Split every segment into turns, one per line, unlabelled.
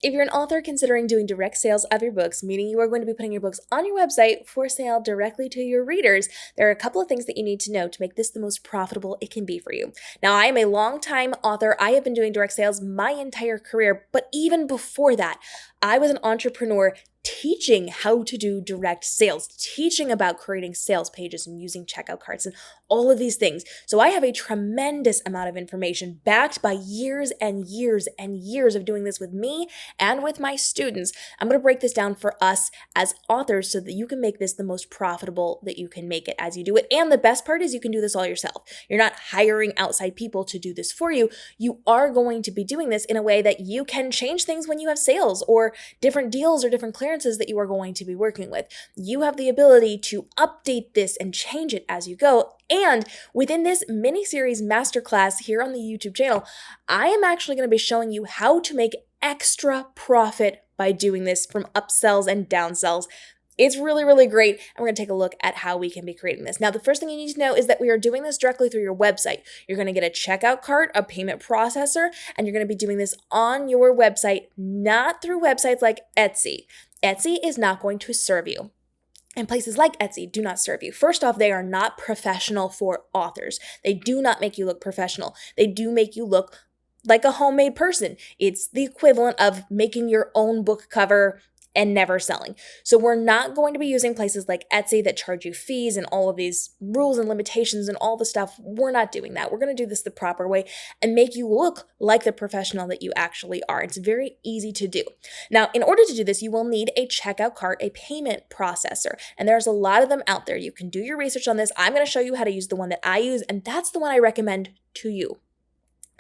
If you're an author considering doing direct sales of your books, meaning you are going to be putting your books on your website for sale directly to your readers, there are a couple of things that you need to know to make this the most profitable it can be for you. Now, I am a longtime author. I have been doing direct sales my entire career, but even before that, I was an entrepreneur teaching how to do direct sales, teaching about creating sales pages and using checkout carts and all of these things. So I have a tremendous amount of information backed by years and years and years of doing this with me and with my students. I'm going to break this down for us as authors so that you can make this the most profitable that you can make it as you do it. And the best part is you can do this all yourself. You're not hiring outside people to do this for you. You are going to be doing this in a way that you can change things when you have sales or different deals or different clearances that you are going to be working with. You have the ability to update this and change it as you go. And within this mini-series masterclass here on the YouTube channel, I am actually going to be showing you how to make extra profit by doing this from upsells and downsells. It's really, really great, and we're going to take a look at how we can be creating this. Now, the first thing you need to know is that we are doing this directly through your website. You're going to get a checkout cart, a payment processor, and you're going to be doing this on your website, not through websites like Etsy. Etsy is not going to serve you. And places like Etsy do not serve you. First off, they are not professional for authors. They do not make you look professional. They do make you look like a homemade person. It's the equivalent of making your own book cover and never selling. So we're not going to be using places like Etsy that charge you fees and all of these rules and limitations and all the stuff. We're not doing that. We're going to do this the proper way and make you look like the professional that you actually are. It's very easy to do. Now, in order to do this, you will need a checkout cart, a payment processor, and there's a lot of them out there. You can do your research on this. I'm going to show you how to use the one that I use, and that's the one I recommend to you.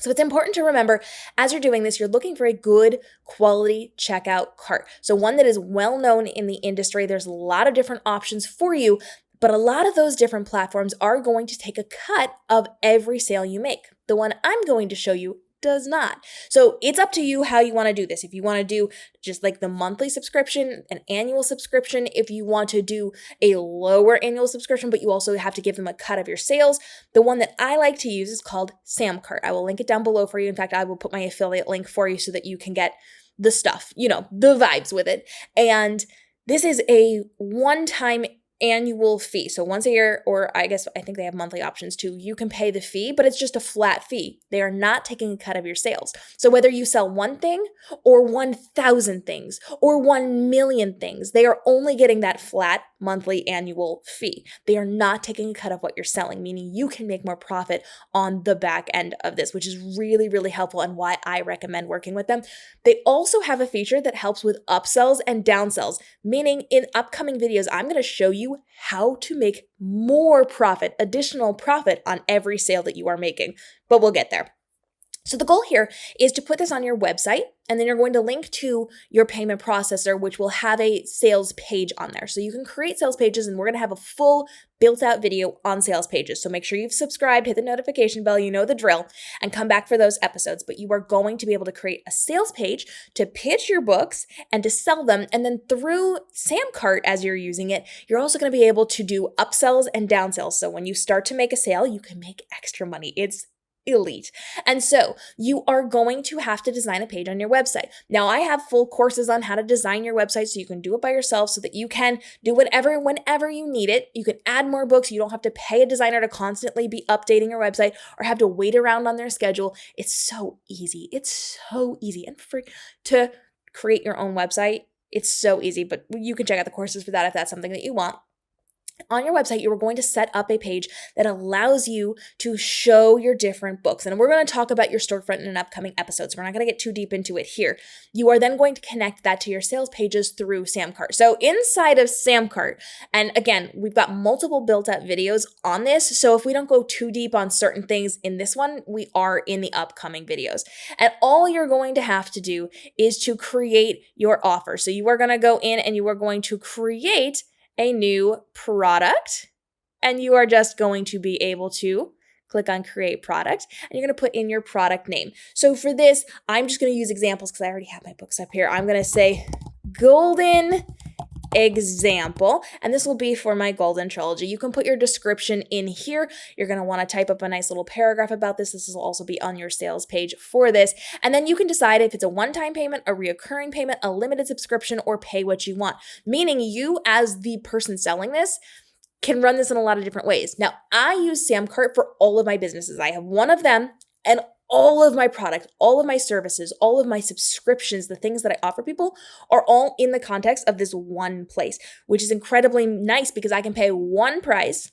So it's important to remember as you're doing this, you're looking for a good quality checkout cart. So one that is well known in the industry. There's a lot of different options for you, but a lot of those different platforms are going to take a cut of every sale you make. The one I'm going to show you does not. So it's up to you how you want to do this. If you want to do just like the monthly subscription, an annual subscription, if you want to do a lower annual subscription, but you also have to give them a cut of your sales, the one that I like to use is called Samcart. I will link it down below for you. In fact, I will put my affiliate link for you so that you can get the stuff, the vibes with it. And this is a one-time annual fee. So once a year, or I think they have monthly options too, you can pay the fee, but it's just a flat fee. They are not taking a cut of your sales. So whether you sell one thing or 1,000 things or 1 million things, they are only getting that flat monthly annual fee. They are not taking a cut of what you're selling, meaning you can make more profit on the back end of this, which is really, really helpful and why I recommend working with them. They also have a feature that helps with upsells and downsells, meaning in upcoming videos, I'm going to show you how to make more profit, additional profit on every sale that you are making, but we'll get there. So the goal here is to put this on your website, and then you're going to link to your payment processor, which will have a sales page on there. So you can create sales pages, and we're going to have a full built-out video on sales pages. So make sure you've subscribed, hit the notification bell, you know the drill, and come back for those episodes. But you are going to be able to create a sales page to pitch your books and to sell them. And then through Samcart, as you're using it, you're also going to be able to do upsells and downsells. So when you start to make a sale, you can make extra money. It's elite. And so you are going to have to design a page on your website. Now, I have full courses on how to design your website so you can do it by yourself so that you can do whatever, whenever you need it. You can add more books. You don't have to pay a designer to constantly be updating your website or have to wait around on their schedule. It's so easy. It's so easy. And to create your own website, it's so easy, but you can check out the courses for that if that's something that you want. On your website, you are going to set up a page that allows you to show your different books. And we're going to talk about your storefront in an upcoming episode, so we're not going to get too deep into it here. You are then going to connect that to your sales pages through Samcart. So inside of Samcart, and again, we've got multiple built-up videos on this, so if we don't go too deep on certain things in this one, we are in the upcoming videos. And all you're going to have to do is to create your offer. So you are going to go in and you are going to create a new product, and you are just going to be able to click on create product, and you're going to put in your product name. So for this, I'm just going to use examples because I already have my books up here. I'm going to say golden example, and this will be for my golden trilogy. You can put your description in here. You're going to want to type up a nice little paragraph about this. This will also be on your sales page for this. And then you can decide if it's a one-time payment, a reoccurring payment, a limited subscription, or pay what you want. Meaning you, as the person selling this, can run this in a lot of different ways. Now, I use Samcart for all of my businesses. I have one of them, and all of my products, all of my services, all of my subscriptions, the things that I offer people are all in the context of this one place, which is incredibly nice because I can pay one price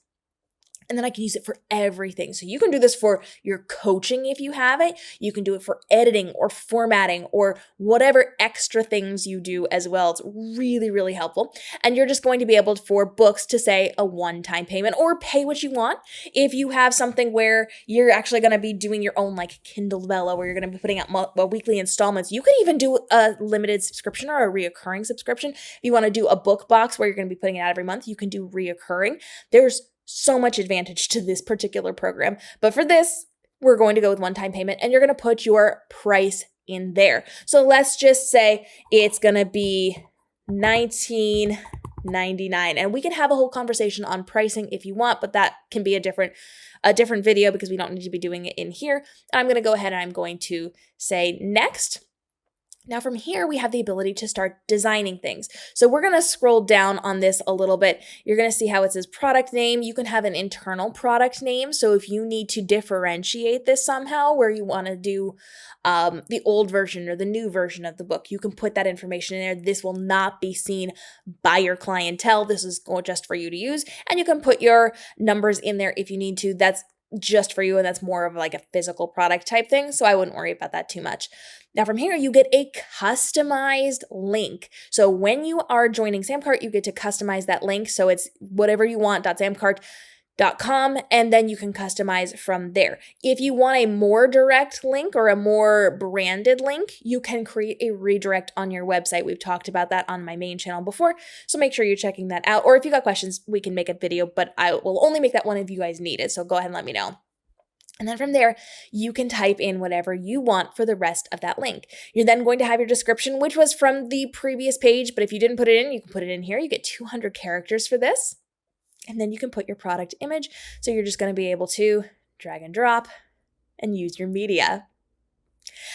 and then I can use it for everything. So you can do this for your coaching if you have it. You can do it for editing or formatting or whatever extra things you do as well. It's really, really helpful. And you're just going to be able for books to say a one-time payment or pay what you want. If you have something where you're actually going to be doing your own like Kindle Vella where you're going to be putting out weekly installments, you can even do a limited subscription or a reoccurring subscription. If you want to do a book box where you're going to be putting it out every month, you can do reoccurring. There's so much advantage to this particular program. But for this, we're going to go with one-time payment and you're going to put your price in there. So let's just say it's going to be $19.99. And we can have a whole conversation on pricing if you want, but that can be a different video because we don't need to be doing it in here. And I'm going to go ahead and I'm going to say next. Now from here, we have the ability to start designing things. So we're going to scroll down on this a little bit. You're going to see how it says product name. You can have an internal product name. So if you need to differentiate this somehow where you want to do the old version or the new version of the book, you can put that information in there. This will not be seen by your clientele. This is just for you to use. And you can put your numbers in there if you need to. That's just for you, and that's more of like a physical product type thing, so I wouldn't worry about that too much. Now from here, you get a customized link. So when you are joining Samcart, you get to customize that link, so it's whatever you want, .samcart.com, and then you can customize from there. If you want a more direct link or a more branded link, you can create a redirect on your website. We've talked about that on my main channel before, so make sure you're checking that out. Or if you got questions, we can make a video, but I will only make that one if you guys need it, so go ahead and let me know. And then from there, you can type in whatever you want for the rest of that link. You're then going to have your description, which was from the previous page, but if you didn't put it in, you can put it in here. You get 200 characters for this. And then you can put your product image. So you're just going to be able to drag and drop and use your media.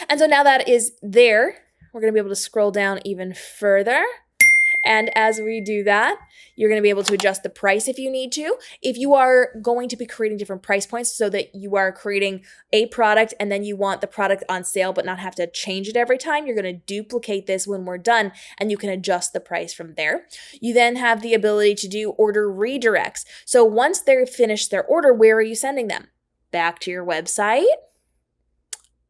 And so now that is there, we're going to be able to scroll down even further. And as we do that, you're going to be able to adjust the price if you need to. If you are going to be creating different price points so that you are creating a product and then you want the product on sale but not have to change it every time, you're going to duplicate this when we're done and you can adjust the price from there. You then have the ability to do order redirects. So once they're finished their order, where are you sending them? Back to your website.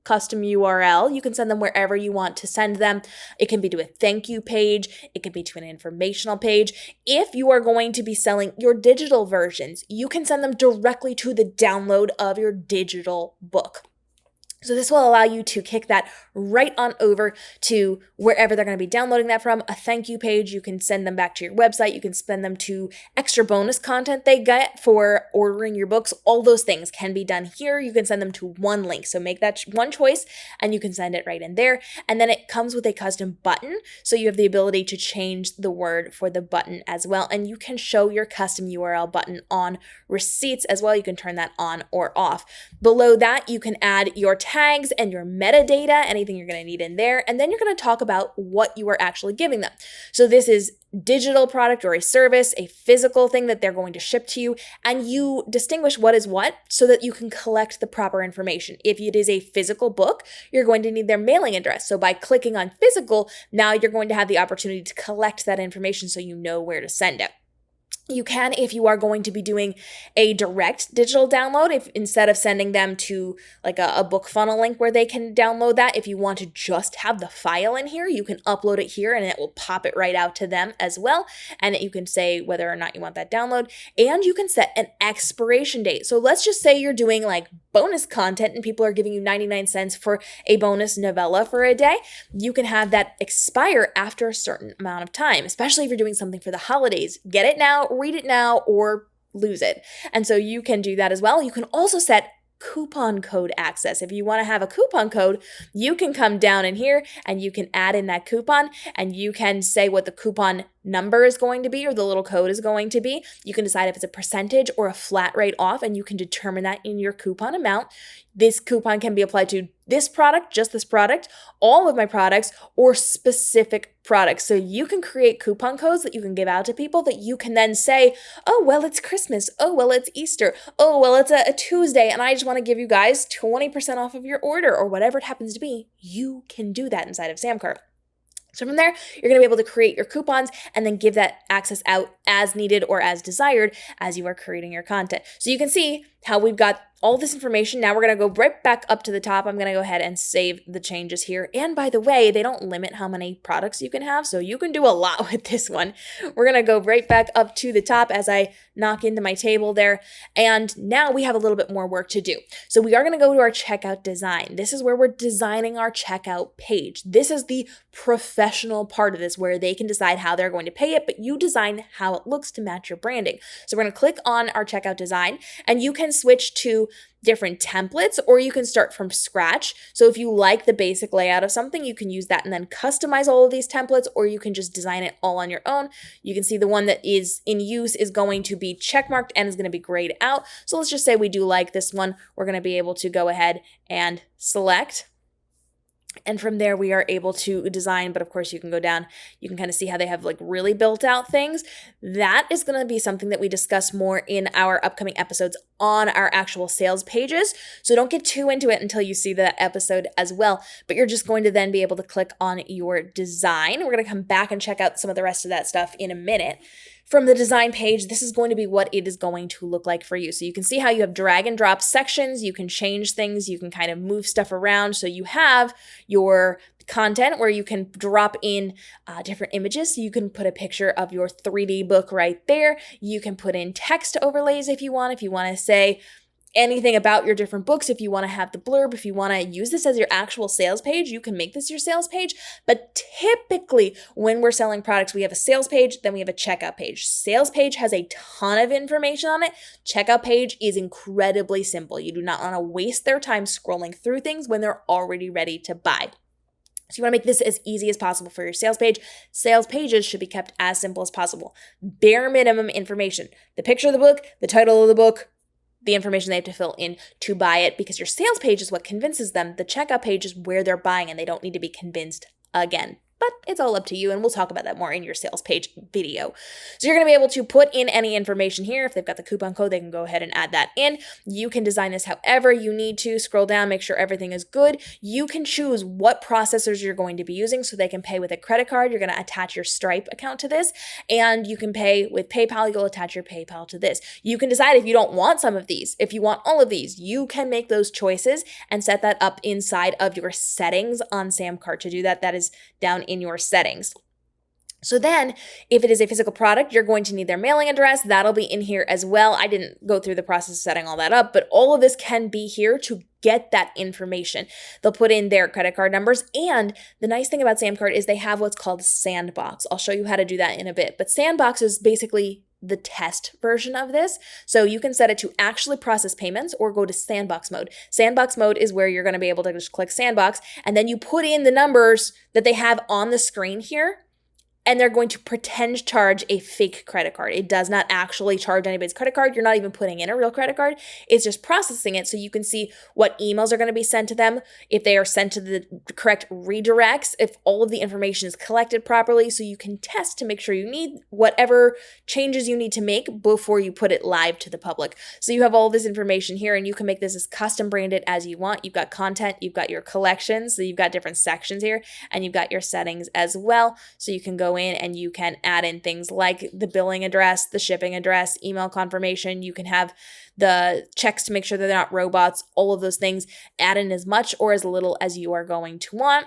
Custom URL. You can send them wherever you want to send them. It can be to a thank you page. It can be to an informational page. If you are going to be selling your digital versions, you can send them directly to the download of your digital book. So this will allow you to kick that right on over to wherever they're going to be downloading that from. A thank you page, you can send them back to your website. You can send them to extra bonus content they get for ordering your books. All those things can be done here. You can send them to one link. So make that one choice and you can send it right in there. And then it comes with a custom button. So you have the ability to change the word for the button as well. And you can show your custom URL button on receipts as well. You can turn that on or off. Below that, you can add your tags and your metadata, anything you're going to need in there. And then you're going to talk about what you are actually giving them. So this is digital product or a service, a physical thing that they're going to ship to you, and you distinguish what is what so that you can collect the proper information. If it is a physical book, you're going to need their mailing address. So by clicking on physical, now you're going to have the opportunity to collect that information so you know where to send it. You can, if you are going to be doing a direct digital download, if instead of sending them to like a book funnel link where they can download that, if you want to just have the file in here, you can upload it here and it will pop it right out to them as well. And you can say whether or not you want that download, and you can set an expiration date. So let's just say you're doing like bonus content and people are giving you 99 cents for a bonus novella for a day. You can have that expire after a certain amount of time, especially if you're doing something for the holidays. Get it now, read it now, or lose it. And so you can do that as well. You can also set coupon code access. If you want to have a coupon code, you can come down in here and you can add in that coupon, and you can say what the coupon number is going to be or the little code is going to be. You can decide if it's a percentage or a flat rate off, and you can determine that in your coupon amount. This coupon can be applied to this product, just this product, all of my products, or specific products. So you can create coupon codes that you can give out to people that you can then say, oh, well, it's Christmas. Oh, well, it's Easter. Oh, well, it's a Tuesday, and I just want to give you guys 20% off of your order, or whatever it happens to be. You can do that inside of Samcart. So from there, you're going to be able to create your coupons and then give that access out as needed or as desired as you are creating your content. So you can see how we've got all this information. Now we're going to go right back up to the top. I'm going to go ahead and save the changes here. And by the way, they don't limit how many products you can have, so you can do a lot with this one. We're going to go right back up to the top as I knock into my table there. And now we have a little bit more work to do. So we are going to go to our checkout design. This is where we're designing our checkout page. This is the professional part of this, where they can decide how they're going to pay it, but you design how it looks to match your branding. So we're going to click on our checkout design, and you can switch to different templates, or you can start from scratch. So if you like the basic layout of something, you can use that and then customize all of these templates, or you can just design it all on your own. You can see the one that is in use is going to be checkmarked and is going to be grayed out. So let's just say we do like this one. We're going to be able to go ahead and select. And from there, we are able to design, but of course you can go down, you can kind of see how they have like really built out things. That is going to be something that we discuss more in our upcoming episodes on our actual sales pages. So don't get too into it until you see that episode as well, but you're just going to then be able to click on your design. We're going to come back and check out some of the rest of that stuff in a minute. From the design page, this is going to be what it is going to look like for you. So you can see how you have drag and drop sections. You can change things. You can kind of move stuff around. So you have your content where you can drop in different images. So you can put a picture of your 3D book right there. You can put in text overlays if you want to say anything about your different books. If you want to have the blurb, if you want to use this as your actual sales page, you can make this your sales page. But typically when we're selling products, we have a sales page, then we have a checkout page. Sales page has a ton of information on it. Checkout page is incredibly simple. You do not want to waste their time scrolling through things when they're already ready to buy. So you want to make this as easy as possible for your sales page. Sales pages should be kept as simple as possible. Bare minimum information. The picture of the book, the title of the book, the information they have to fill in to buy it, because your sales page is what convinces them. The checkout page is where they're buying, and they don't need to be convinced again. But it's all up to you, and we'll talk about that more in your sales page video. So you're going to be able to put in any information here. If they've got the coupon code, they can go ahead and add that in. You can design this however you need to. Scroll down, make sure everything is good. You can choose what processors you're going to be using, so they can pay with a credit card. You're going to attach your Stripe account to this, and you can pay with PayPal. You'll attach your PayPal to this. You can decide if you don't want some of these, if you want all of these. You can make those choices and set that up inside of your settings on Samcart. To do that, that is down in your settings. So then if it is a physical product, you're going to need their mailing address. That'll be in here as well. I didn't go through the process of setting all that up, but all of this can be here to get that information. They'll put in their credit card numbers. And the nice thing about Samcart is they have what's called Sandbox. I'll show you how to do that in a bit. But Sandbox is basically the test version of this. So you can set it to actually process payments or go to sandbox mode. Sandbox mode is where you're going to be able to just click sandbox, and then you put in the numbers that they have on the screen here, and they're going to pretend to charge a fake credit card. It does not actually charge anybody's credit card. You're not even putting in a real credit card. It's just processing it so you can see what emails are going to be sent to them, if they are sent to the correct redirects, if all of the information is collected properly, so you can test to make sure you need whatever changes you need to make before you put it live to the public. So you have all this information here, and you can make this as custom branded as you want. You've got content, you've got your collections, so you've got different sections here, and you've got your settings as well. So you can go in and you can add in things like the billing address, the shipping address, email confirmation. You can have the checks to make sure that they're not robots, all of those things. Add in as much or as little as you are going to want.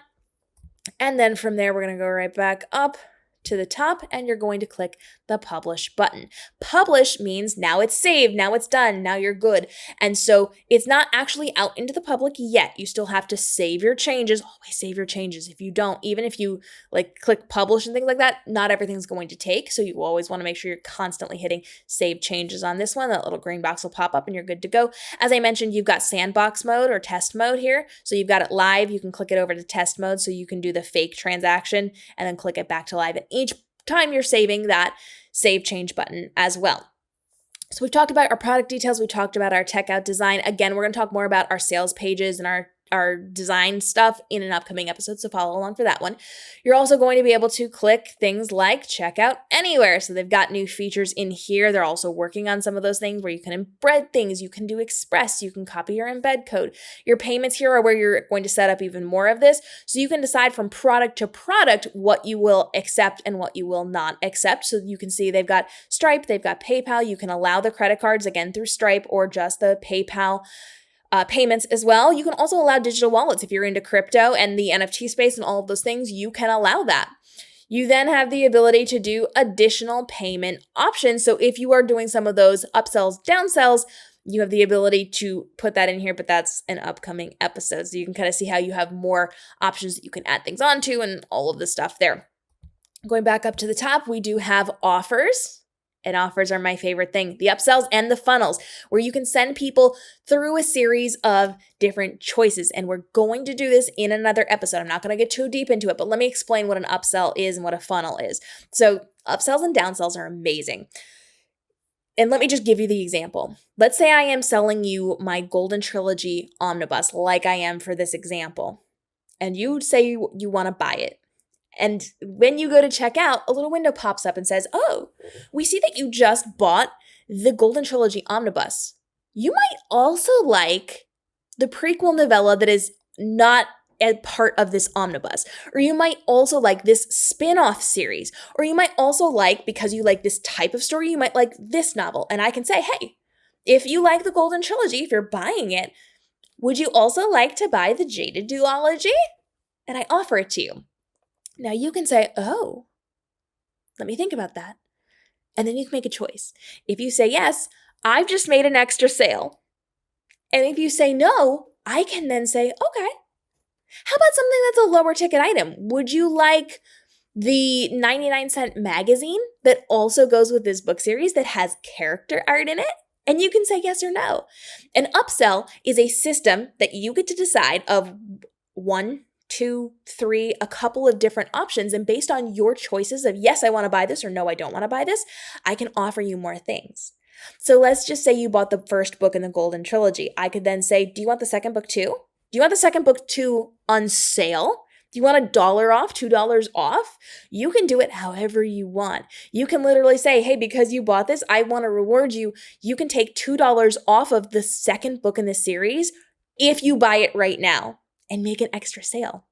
And then from there, we're going to go right back up to the top and you're going to click the publish button. Publish means now it's saved, now it's done, now you're good. And so it's not actually out into the public yet. You still have to save your changes. Always save your changes. If you don't, even if you like click publish and things like that, not everything's going to take. So you always want to make sure you're constantly hitting save changes on this one. That little green box will pop up and you're good to go. As I mentioned, you've got sandbox mode or test mode here. So you've got it live. You can click it over to test mode so you can do the fake transaction and then click it back to live. And each time you're saving, that save change button as well. So we've talked about our product details. We talked about our checkout design. Again, we're going to talk more about our sales pages and our design stuff in an upcoming episode, so follow along for that one. You're also going to be able to click things like checkout anywhere. So they've got new features in here. They're also working on some of those things where you can embed things, you can do express, you can copy your embed code. Your payments here are where you're going to set up even more of this. So you can decide from product to product what you will accept and what you will not accept. So you can see they've got Stripe, they've got PayPal. You can allow the credit cards again through Stripe or just the PayPal payments as well. You can also allow digital wallets if you're into crypto and the NFT space and all of those things. You can allow that. You then have the ability to do additional payment options. So if you are doing some of those upsells, downsells, you have the ability to put that in here, but that's an upcoming episode. So you can kind of see how you have more options that you can add things onto and all of the stuff there. Going back up to the top, we do have offers. And offers are my favorite thing. The upsells and the funnels, where you can send people through a series of different choices. And we're going to do this in another episode. I'm not going to get too deep into it, but let me explain what an upsell is and what a funnel is. So upsells and downsells are amazing. And let me just give you the example. Let's say I am selling you my Golden Trilogy Omnibus, like I am for this example. And you say you want to buy it. And when you go to check out, a little window pops up and says, oh, we see that you just bought the Golden Trilogy Omnibus. You might also like the prequel novella that is not a part of this omnibus. Or you might also like this spin-off series. Or you might also like, because you like this type of story, you might like this novel. And I can say, hey, if you like the Golden Trilogy, if you're buying it, would you also like to buy the Jaded Duology? And I offer it to you. Now you can say, oh, let me think about that. And then you can make a choice. If you say yes, I've just made an extra sale. And if you say no, I can then say, okay, how about something that's a lower ticket item? Would you like the 99-cent magazine that also goes with this book series that has character art in it? And you can say yes or no. An upsell is a system that you get to decide of 1, 2, 3, a couple of different options. And based on your choices of yes, I want to buy this or no, I don't want to buy this, I can offer you more things. So let's just say you bought the first book in the Golden Trilogy. I could then say, do you want the second book too? Do you want the second book too on sale? Do you want $1 off, $2 off? You can do it however you want. You can literally say, hey, because you bought this, I want to reward you. You can take $2 off of the second book in the series if you buy it right now and make an extra sale.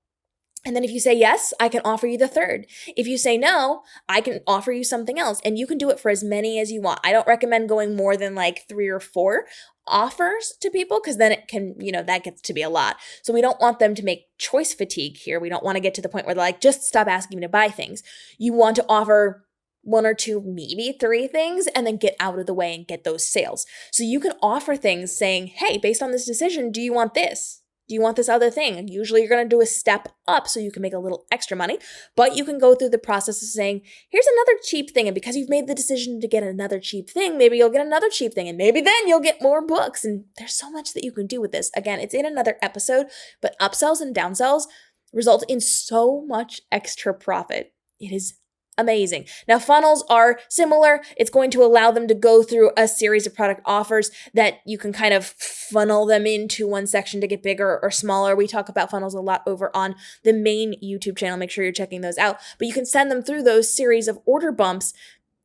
And then if you say yes, I can offer you the third. If you say no, I can offer you something else. And you can do it for as many as you want. I don't recommend going more than like 3 or 4 offers to people because then it can, that gets to be a lot. So we don't want them to make choice fatigue here. We don't want to get to the point where they're like, just stop asking me to buy things. You want to offer 1 or 2, maybe 3 things, and then get out of the way and get those sales. So you can offer things saying, hey, based on this decision, do you want this? Do you want this other thing? And usually you're going to do a step up so you can make a little extra money, but you can go through the process of saying, here's another cheap thing. And because you've made the decision to get another cheap thing, maybe you'll get another cheap thing. And maybe then you'll get more books. And there's so much that you can do with this. Again, it's in another episode, but upsells and downsells result in so much extra profit. It is amazing. Now, funnels are similar. It's going to allow them to go through a series of product offers that you can kind of funnel them into one section to get bigger or smaller. We talk about funnels a lot over on the main YouTube channel. Make sure you're checking those out. But you can send them through those series of order bumps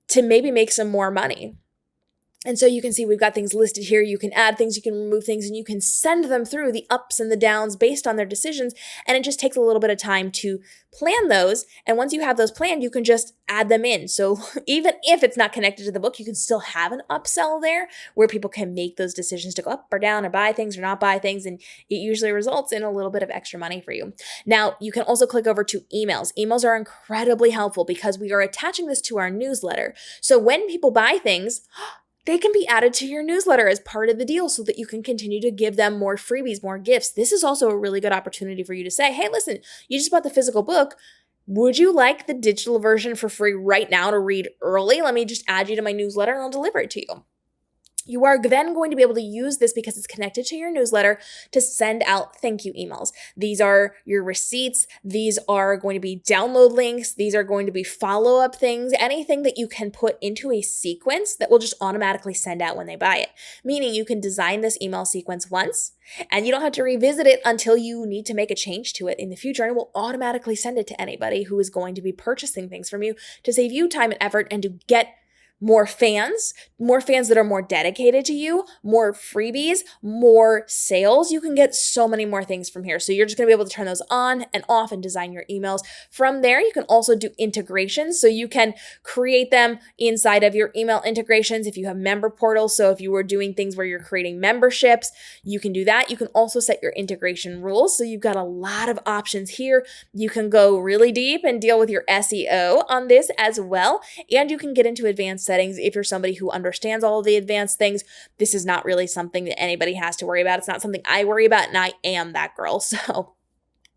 to maybe make some more money. And so you can see we've got things listed here. You can add things, you can remove things, and you can send them through the ups and the downs based on their decisions. And it just takes a little bit of time to plan those. And once you have those planned, you can just add them in. So even if it's not connected to the book, you can still have an upsell there where people can make those decisions to go up or down or buy things or not buy things. And it usually results in a little bit of extra money for you. Now, you can also click over to emails. Emails are incredibly helpful because we are attaching this to our newsletter. So when people buy things, they can be added to your newsletter as part of the deal so that you can continue to give them more freebies, more gifts. This is also a really good opportunity for you to say, hey, listen, you just bought the physical book. Would you like the digital version for free right now to read early? Let me just add you to my newsletter and I'll deliver it to you. You are then going to be able to use this because it's connected to your newsletter to send out thank you emails. These are your receipts. These are going to be download links. These are going to be follow-up things, anything that you can put into a sequence that will just automatically send out when they buy it. Meaning you can design this email sequence once and you don't have to revisit it until you need to make a change to it in the future, and it will automatically send it to anybody who is going to be purchasing things from you to save you time and effort and to get more fans that are more dedicated to you, more freebies, more sales. You can get so many more things from here. So you're just going to be able to turn those on and off and design your emails. From there, you can also do integrations. So you can create them inside of your email integrations if you have member portals. So if you were doing things where you're creating memberships, you can do that. You can also set your integration rules. So you've got a lot of options here. You can go really deep and deal with your SEO on this as well. And you can get into advanced settings if you're somebody who understands all of the advanced things. This is not really something that anybody has to worry about. It's not something I worry about, and I am that girl. So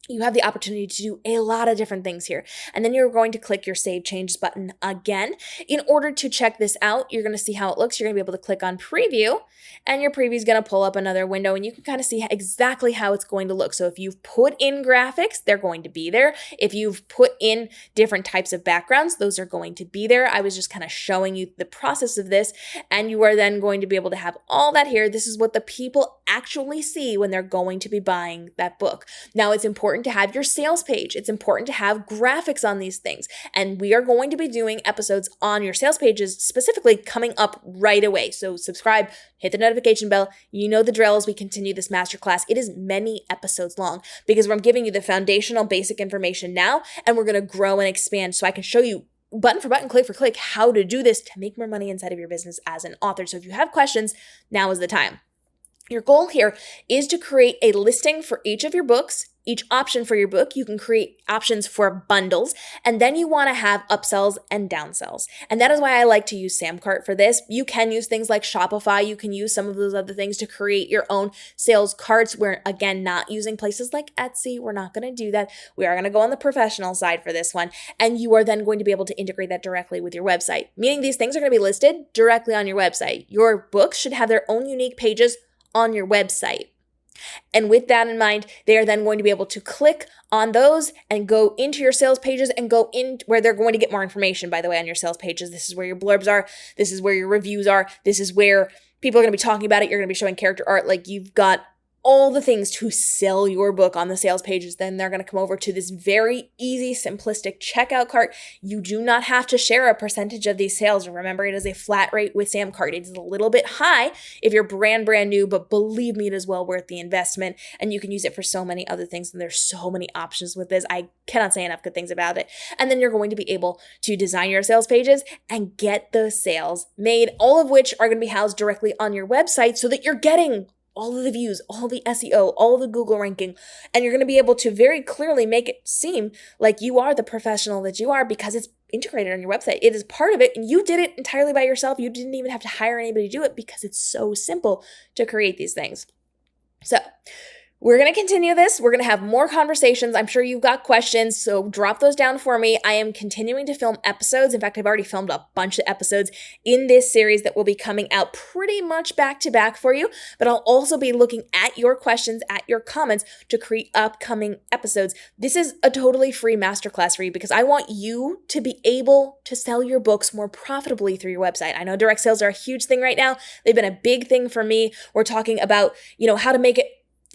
you have the opportunity to do a lot of different things here. And then you're going to click your Save Changes button again. In order to check this out, you're going to see how it looks. You're going to be able to click on Preview, and your preview is going to pull up another window, and you can kind of see exactly how it's going to look. So if you've put in graphics, they're going to be there. If you've put in different types of backgrounds, those are going to be there. I was just kind of showing you the process of this, and you are then going to be able to have all that here. This is what the people actually see when they're going to be buying that book. Now, it's important to have your sales page. It's important to have graphics on these things. And we are going to be doing episodes on your sales pages specifically coming up right away. So subscribe, hit the notification bell. You know the drill as we continue this masterclass. It is many episodes long because I'm giving you the foundational basic information now, and we're going to grow and expand so I can show you button for button, click for click, how to do this to make more money inside of your business as an author. So if you have questions, now is the time. Your goal here is to create a listing for each of your books, each option for your book. You can create options for bundles, and then you want to have upsells and downsells. And that is why I like to use Samcart for this. You can use things like Shopify. You can use some of those other things to create your own sales carts. We're, again, not using places like Etsy. We're not going to do that. We are going to go on the professional side for this one. And you are then going to be able to integrate that directly with your website, meaning these things are going to be listed directly on your website. Your books should have their own unique pages on your website. And with that in mind, they are then going to be able to click on those and go into your sales pages and go in where they're going to get more information, by the way, on your sales pages. This is where your blurbs are. This is where your reviews are. This is where people are going to be talking about it. You're going to be showing character art. Like, you've got all the things to sell your book on the sales pages. Then they're going to come over to this very easy, simplistic checkout cart. You do not have to share a percentage of these sales. Remember, it is a flat rate with Samcart. It is a little bit high if you're brand new, but believe me, it is well worth the investment. And you can use it for so many other things. And there's so many options with this. I cannot say enough good things about it. And then you're going to be able to design your sales pages and get those sales made, all of which are going to be housed directly on your website so that you're getting all of the views, all the SEO, all the Google ranking, and you're going to be able to very clearly make it seem like you are the professional that you are because it's integrated on your website. It is part of it, and you did it entirely by yourself. You didn't even have to hire anybody to do it because it's so simple to create these things. So we're going to continue this. We're going to have more conversations. I'm sure you've got questions, so drop those down for me. I am continuing to film episodes. In fact, I've already filmed a bunch of episodes in this series that will be coming out pretty much back to back for you, but I'll also be looking at your questions, at your comments to create upcoming episodes. This is a totally free masterclass for you because I want you to be able to sell your books more profitably through your website. I know direct sales are a huge thing right now. They've been a big thing for me. We're talking about, how to make it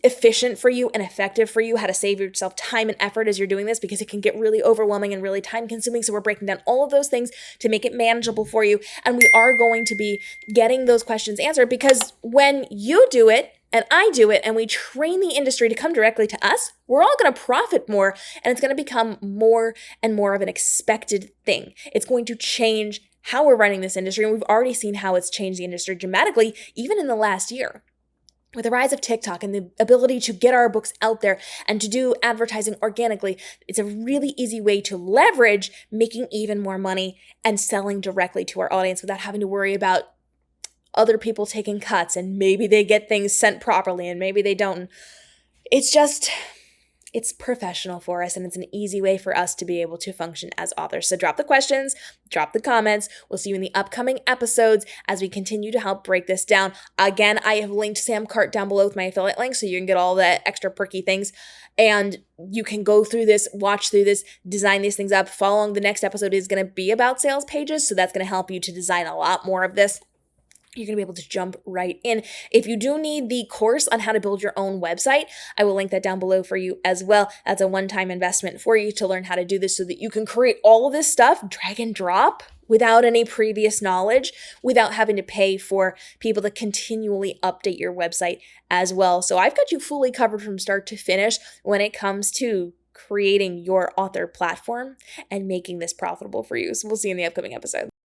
efficient for you and effective for you, how to save yourself time and effort as you're doing this, because it can get really overwhelming and really time consuming. So we're breaking down all of those things to make it manageable for you. And we are going to be getting those questions answered, because when you do it and I do it and we train the industry to come directly to us, we're all going to profit more, and it's going to become more and more of an expected thing. It's going to change how we're running this industry, and we've already seen how it's changed the industry dramatically, even in the last year. With the rise of TikTok and the ability to get our books out there and to do advertising organically, it's a really easy way to leverage making even more money and selling directly to our audience without having to worry about other people taking cuts, and maybe they get things sent properly and maybe they don't. It's professional for us, and it's an easy way for us to be able to function as authors. So drop the questions, drop the comments. We'll see you in the upcoming episodes as we continue to help break this down. Again, I have linked Sam Cart down below with my affiliate link, so you can get all the extra perky things. And you can go through this, watch through this, design these things up. Following the next episode is going to be about sales pages, so that's going to help you to design a lot more of this. You're going to be able to jump right in. If you do need the course on how to build your own website, I will link that down below for you as well. That's a one-time investment for you to learn how to do this so that you can create all of this stuff, drag and drop, without any previous knowledge, without having to pay for people to continually update your website as well. So I've got you fully covered from start to finish when it comes to creating your author platform and making this profitable for you. So we'll see you in the upcoming episode.